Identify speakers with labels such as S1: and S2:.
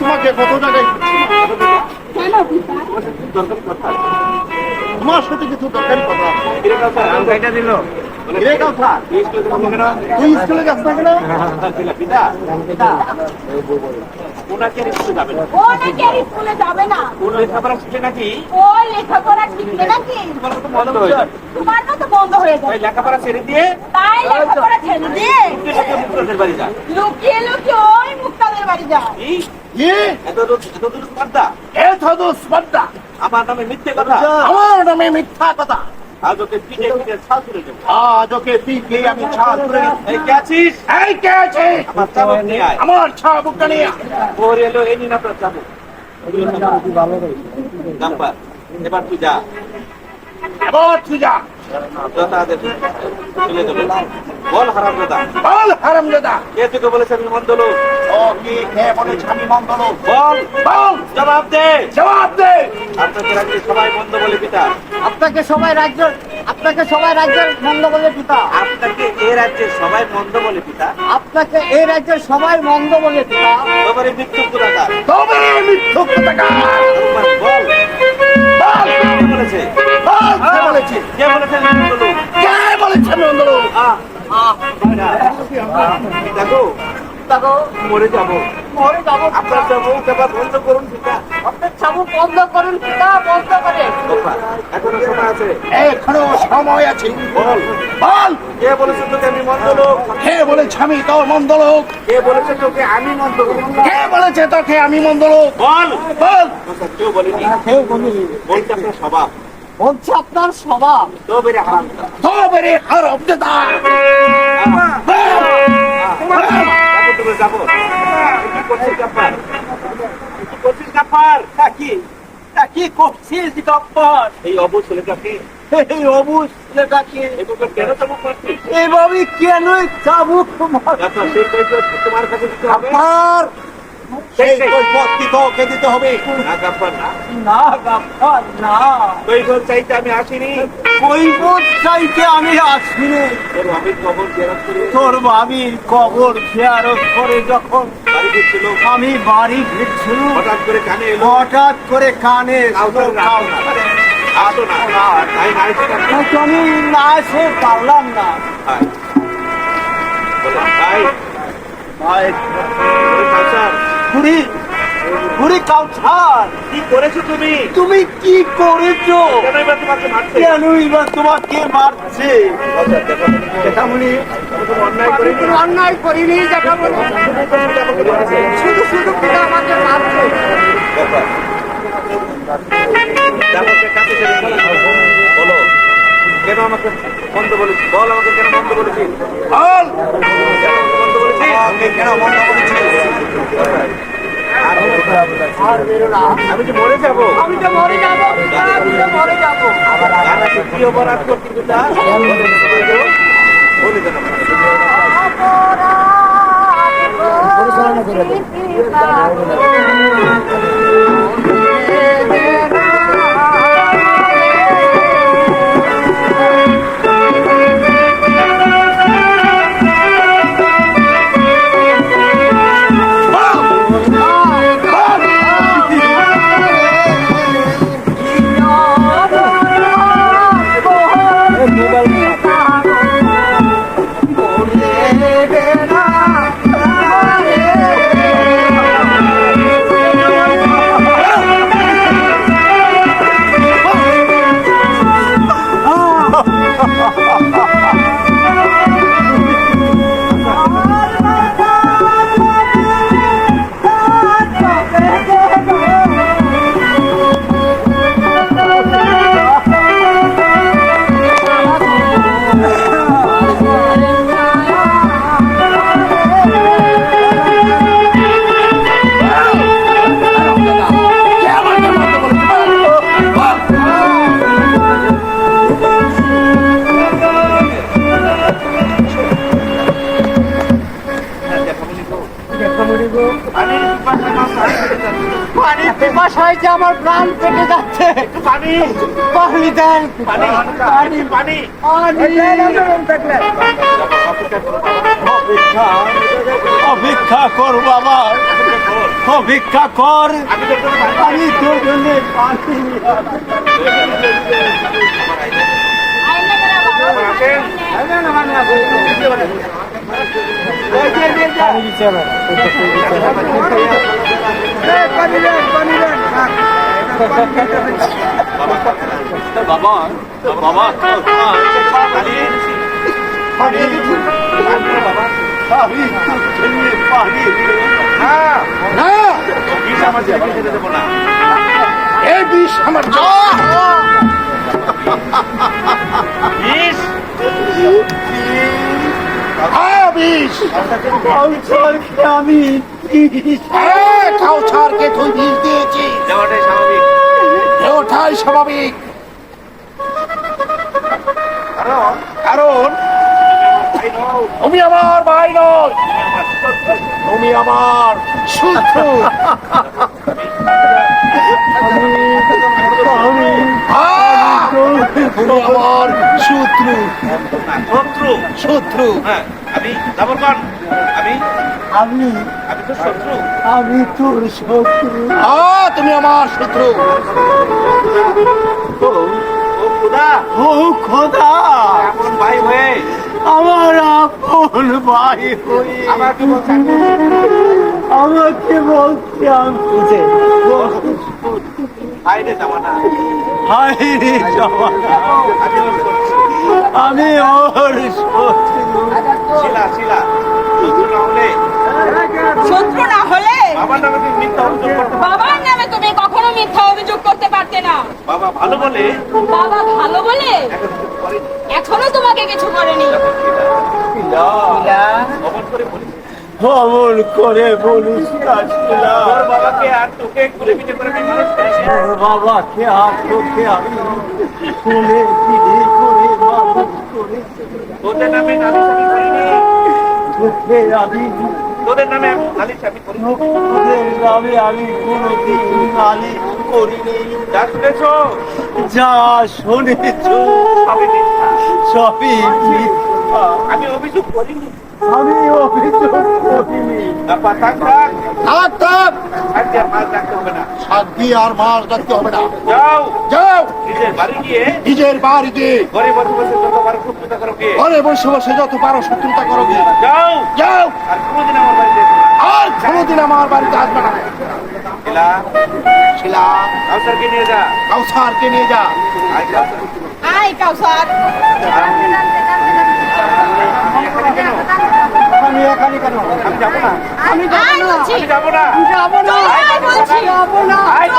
S1: তোমাকে কত জায়গায়
S2: কেন পিতা?
S1: দরকারি কথা আছে। তোমার সাথে কিছু দরকারি কথা আছে।
S3: এটা দিল
S1: রে কথা, তুই স্কুলে যাস না কেন?
S3: পিতা পিতা ওনাকে স্কুলে যাবে না।
S2: ও নাকি আর স্কুলে যাবে না?
S3: ওর লেখাপড়া শিখে নাকি
S2: ও লেখাপড়া শিখবে নাকি?
S3: তোমার তো বন্ধ হয়ে যাবে।
S2: তোমার তো বন্ধ হয়ে যাবে।
S3: ওই লেখাপড়া ছেড়ে দিয়ে
S2: তাই লেখাপড়া ছেড়ে দিয়ে
S3: মুক্তদের বাড়ি যা।
S2: লুকিয়ে লুকিয়ে ওই মুক্তাদের বাড়ি যায়।
S1: কি?
S3: এত দূর স্পর্ধা
S1: এত দুঃস্পর্ধা,
S3: আমার নামে মিথ্যে কথা।
S1: আমার নামে মিথ্যা কথা।
S3: আজ ওকে পিঠে পিঠে ছাল তুলে দেবো।
S1: আজ ওকে পিঠে আমি ছাদ তুলে দিচ্ছি।
S3: এই কে আছিস?
S1: এই কে আছে?
S3: আমার চাবুক নিয়ে আয়।
S1: আমার ছাবুকটা নিয়ে আয়।
S3: ওর এলো এই নিন আপনার চাবুক। নাম্বার এবার তুই যা।
S1: এবার তুই যা।
S3: দাদাদের তুলে দেবো। বল হারামজাদা,
S1: বল হারামজাদা,
S3: কে তোকে বলেছে আমি মন্দ লোক?
S1: ও কি খেয়ে বলেছে আমি মন্দ লোক?
S3: বল
S1: বল,
S3: জবাব দে।
S1: জবাব দে।
S3: আপনাকে রাজ্যে সবাই মন্দ বলে পিতা।
S4: আপনাকে সবাই রাজ্যের মন্দ বলে পিতা।
S3: আপনাকে এই রাজ্যের সবাই মন্দ বলে পিতা।
S4: আপনাকে এই রাজ্যের সবাই মন্দ বলে পিতা।
S3: তোমার মৃত্যু পুরাকার।
S1: তবে মিথ্যুক কোথাকার।
S3: বল
S1: বল,
S3: কে বলেছে?
S1: বল, কে বলেছে?
S3: কে বলেছে আমি মন্দ লোক?
S1: কে বলেছে আমি মন্দ লোক?
S3: দেখো
S4: দেখো,
S3: মরে যাবো।
S4: মরে যাবো।
S3: আপনার যাবো ব্যাপার বন্ধ করুন পিতা।
S4: আপনার চাবুক বন্ধ করুন পিতা, বন্ধ করে।
S3: বাবা, এখনো সময় আছে।
S1: এখনো সময় আছে।
S3: বল
S1: বল,
S3: কে বলেছে তোকে আমি মন্দ লোক?
S1: কে বলেছে আমি তোর মন্দ লোক?
S3: কে বলেছে তোকে আমি মন্দ লোক?
S1: কে বলেছে তোকে আমি মন্দ লোক?
S3: বল
S1: বল,
S3: কেউ বলেনি।
S4: কেউ বলিনি।
S3: বলছে আপনার স্বভাব।
S4: বলছে আপনার স্বভাব।
S3: তো বেড়ে হারাম।
S1: তবে রে হারামজাদা। বল, বল।
S3: যাবো কি করছিস গাফার? কি করছিস গাফার?
S4: কি করছিস গপ্পর?
S3: এই অবুঝ ছেলেটাকে
S4: এই অবুঝ ছেলেটাকে
S3: এগুলো কেন চাবুক মারছিস?
S4: এইভাবে কেন চাবুক
S3: গাফার, সেই কৈফিয়ত তোমার কাছে দিতে হবে।
S4: আমার?
S1: সেই কৈফিয়ত তোকে দিতে হবে।
S3: না গাফার না,
S4: না গপ্পর না,
S3: কৈফিয়ত চাইতে আমি আসিনি।
S4: কৈফিয়ত চাইতে আমি আসিনি।
S3: তোর আমি খবর জেরাস করে
S4: তোর বাবির কবর জিয়ারত করে যখন
S3: বাড়ি ফিরছিল,
S4: আমি বাড়ি ফিরছিলাম,
S3: হঠাৎ করে কানে এলো
S4: হঠাৎ করে কানে
S3: কাউকে আসো না, তাই না এসে থাকো।
S4: আমি না এসে পারলাম না।
S3: ভাই, বলো, ভাই,
S4: ভাই,
S3: বলে, কাউসার,
S4: বুড়ি বুড়ি কাউসার,
S3: কি করেছো তুমি?
S4: তুমি কি করেছো?
S3: কেন এবার তোমাকে মারছে?
S4: কেন এবার তোমাকে মারছে?
S3: জ্যাঠামণি, আমি কোনো অন্যায় করিনি।
S4: অন্যায় করিনি জ্যাঠামণি, শুধু শুধু পিতা আমাকে মারছে।
S3: ব্যাপার। জামাকে কাছে ছেড়ে দিই। বলো, কেন আমাকে মন্দ বলেছিস? বল আমাকে কেন মন্দ বলেছিস?
S1: বল,
S3: কেন আমাকে মন্দ বলেছিস?
S1: আমাকে কেন মন্দ বলেছিস?
S4: আর বেরো না,
S3: আমি যে মরে যাবো।
S4: আমি তো মরে যাবো পিতা, আমি তো মরে যাবো।
S3: আর আজকে কি অপরাধ করছি পিতা? বলে দেন আমাকে।
S4: পানির পিপাসায় যে আমার প্রাণ পেটে যাচ্ছে।
S3: পানি,
S4: পানি দেন,
S3: পানি,
S4: পানি,
S3: পানি।
S4: অপেক্ষা অপেক্ষা কর বাবা,
S1: ভিক্ষা কর,
S3: আমি তোর জন্য পানি
S1: আমি তোর জন্য পানি নিয়ে আসবো।
S2: আইনা করে বাবা
S3: আসেন।
S1: বাবা বাবা
S3: পানি বাবা
S1: আমি তোকে নিয়ে পানি নিয়ে
S3: না
S4: না,
S3: বিষ আমার ছেলেকে খেতে দেবো না
S4: এই বিষ আমার
S3: বিষ
S4: বিষ।
S1: কাউসারকে আমি
S4: কাউসারকে তুই বিষ দিয়েছিস,
S3: দেওয়াটাই স্বাভাবিক
S4: ওটাই স্বাভাবিক।
S3: কারণ
S4: কারণ
S3: I know,
S4: তুমি আমার ভাই নয়, তুমি আমার শত্রু। তুমি আমার শত্রু,
S3: শত্রু
S4: শত্রু।
S3: হ্যাঁ আমি ডাবল মান আমি
S1: আমি
S3: আমি তো শত্রু
S1: আমি তোর শত্রু।
S4: তুমি আমার শত্রু।
S3: ও খোদা
S1: ও খোদা,
S3: আপন ভাই হয়ে
S1: আমার আপন ভাই হয়ে
S3: আমাকে বলছেন
S1: আমাকে বলছে
S3: বাইরে যাওয়া না
S1: হায় রে জমানা,
S3: আমি ওর শত্রু।
S1: আমি ওর শত্রু।
S3: শিলা শিলা শত্রু না হলে
S2: শত্রু না হলে
S3: বাবার নামে তুমি মিথ্যা অভিযোগ করতে পারো।
S2: বাবার নামে তুমি কখনো মিথ্যা অভিযোগ করতে পারতে না।
S3: বাবা ভালো বলে
S2: বাবা ভালো বলে
S3: এখন কিছু করেনি।
S2: এখনো তোমাকে কিছু করেনি।
S3: অমন করে বলিস
S1: অমন করে বলিস না শিলা।
S3: তোর বাবাকে আর তোকে ঘুরে পিঠে করে আমি মানুষ করেছি।
S1: তোর বাবাকে আর তোকে আমি কোলে পিঠে করে মানুষ করেছি।
S3: তোদের নামে নালিশ আমি করিনি
S1: তোকে আমি
S3: তোদের নামে নালিশ আমি করিনি
S1: তোদের নামে আমি কোনোদিন নালিশ করিনি।
S3: যা শুনেছো
S1: যা শুনেছ
S3: সবই মিথ্যা।
S1: সবই মিথ্যা।
S3: আমি অভিযোগ করিনি
S1: আমি অভিযোগ করিনি।
S3: বাবা থাক থাক
S4: থাক থাক,
S3: আজকে আর মাছ রাখতে হবে না
S4: শান্তি আর মাছ রাখতে হবে না।
S3: যাও
S4: যাও
S3: নিজের বাড়ি গিয়ে
S4: নিজের বাড়িতে
S3: ঘরে বসে বসে যত পারো শত্রুতা করো গিয়ে
S4: ঘরে বসে বসে যত পারো শত্রুতা করো গে।
S3: যাও
S4: যাও,
S3: আর কোনোদিন আমার বাড়িতে এসো না।
S4: আর কোনোদিন আমার বাড়িতে আসবে না।
S3: শিলা
S4: শিলা,
S3: কাউসারকে নিয়ে যা
S4: কাউসারকে নিয়ে যা।
S3: আয় কাউসার
S2: আই কাউসার,
S3: এখানে কেন
S1: আমি এখানে কেন?
S3: আমি যাবো না
S2: আই বলছি,
S3: আমি যাবো না
S2: যাবো না, আই বলছি, যাবো না,
S3: আয়